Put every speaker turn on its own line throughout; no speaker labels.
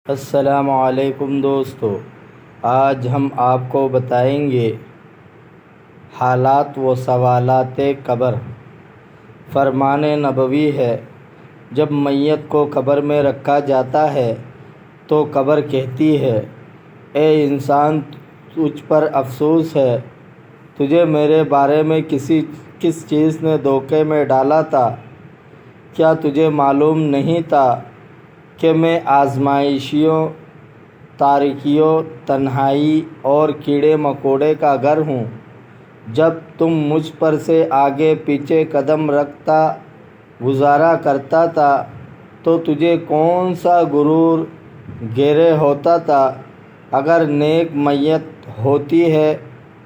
السلام علیکم دوستو، آج ہم آپ کو بتائیں گے حالات و سوالات قبر۔ فرمان نبوی ہے، جب میت کو قبر میں رکھا جاتا ہے تو قبر کہتی ہے، اے انسان، تجھ پر افسوس ہے، تجھے میرے بارے میں کس چیز نے دھوکے میں ڈالا تھا؟ کیا تجھے معلوم نہیں تھا کہ میں آزمائشوں، تاریکیوں، تنہائی اور کیڑے مکوڑے کا گھر ہوں؟ جب تم مجھ پر سے آگے پیچھے قدم رکھتا گزارا کرتا تھا تو تجھے کون سا غرور گھیرے ہوتا تھا؟ اگر نیک میت ہوتی ہے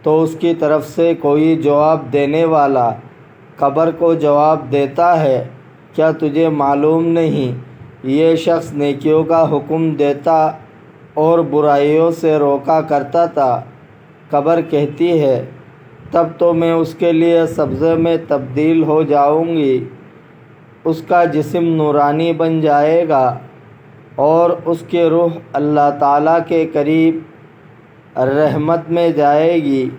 تو اس کی طرف سے کوئی جواب دینے والا قبر کو جواب دیتا ہے، کیا تجھے معلوم نہیں یہ شخص نیکیوں کا حکم دیتا اور برائیوں سے روکا کرتا تھا؟ قبر کہتی ہے، تب تو میں اس کے لیے سبزے میں تبدیل ہو جاؤں گی، اس کا جسم نورانی بن جائے گا اور اس کی روح اللہ تعالیٰ کے قریب رحمت میں جائے گی۔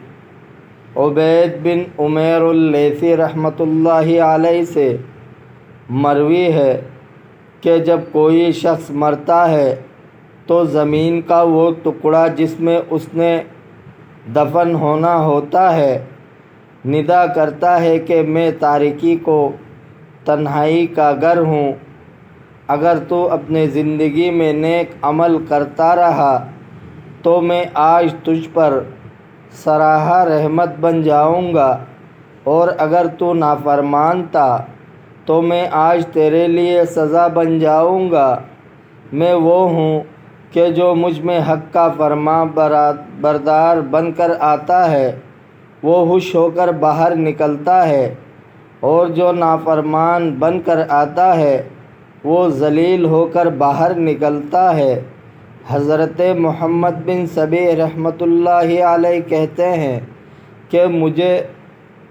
عبید بن عمیر اللیثی رحمۃ اللہ علیہ سے مروی ہے کہ جب کوئی شخص مرتا ہے تو زمین کا وہ ٹکڑا جس میں اس نے دفن ہونا ہوتا ہے ندا کرتا ہے کہ میں تاریکی کو تنہائی کا گھر ہوں، اگر تو اپنے زندگی میں نیک عمل کرتا رہا تو میں آج تجھ پر سراہ رحمت بن جاؤں گا، اور اگر تو نافرمان تھا تو میں آج تیرے لیے سزا بن جاؤں گا۔ میں وہ ہوں کہ جو مجھ میں حق کا فرما بردار بن کر آتا ہے وہ خوش ہو کر باہر نکلتا ہے، اور جو نافرمان بن کر آتا ہے وہ ذلیل ہو کر باہر نکلتا ہے۔ حضرت محمد بن سبیح رحمۃ اللہ علیہ کہتے ہیں کہ مجھے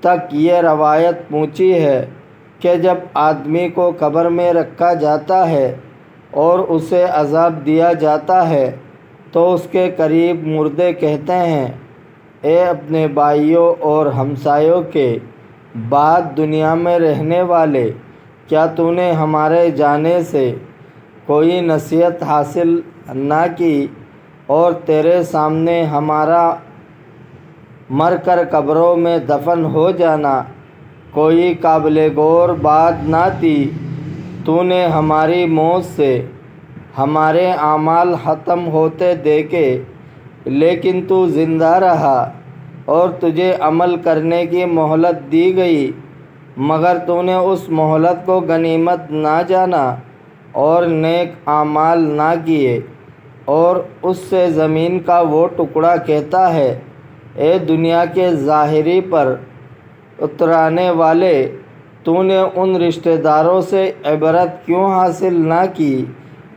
تک یہ روایت پہنچی ہے کہ جب آدمی کو قبر میں رکھا جاتا ہے اور اسے عذاب دیا جاتا ہے تو اس کے قریب مردے کہتے ہیں، اے اپنے بھائیوں اور ہمسایوں کے بعد دنیا میں رہنے والے، کیا تو نے ہمارے جانے سے کوئی نصیحت حاصل نہ کی اور تیرے سامنے ہمارا مر کر قبروں میں دفن ہو جانا کوئی قابل غور بات نہ تھی؟ تو نے ہماری موت سے ہمارے اعمال ختم ہوتے دیکھے، لیکن تو زندہ رہا اور تجھے عمل کرنے کی مہلت دی گئی، مگر تو نے اس مہلت کو غنیمت نہ جانا اور نیک اعمال نہ کیے۔ اور اس سے زمین کا وہ ٹکڑا کہتا ہے، اے دنیا کے ظاہری پر اترانے والے، تو نے ان رشتہ داروں سے عبرت کیوں حاصل نہ کی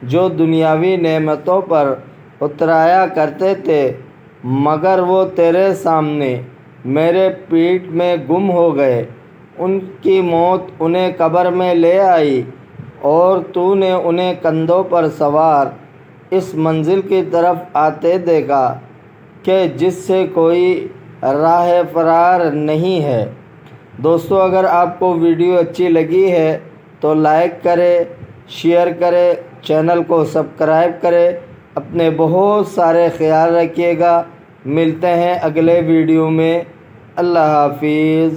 جو دنیاوی نعمتوں پر اترایا کرتے تھے، مگر وہ تیرے سامنے میرے پیٹ میں گم ہو گئے، ان کی موت انہیں قبر میں لے آئی اور تو نے انہیں کندھوں پر سوار اس منزل کی طرف آتے دیکھا کہ جس سے کوئی راہ فرار نہیں ہے۔ دوستو، اگر آپ کو ویڈیو اچھی لگی ہے تو لائک کرے، شیئر کرے، چینل کو سبسکرائب کرے، اپنے بہت سارے خیال رکھیے گا۔ ملتے ہیں اگلے ویڈیو میں۔ اللہ حافظ۔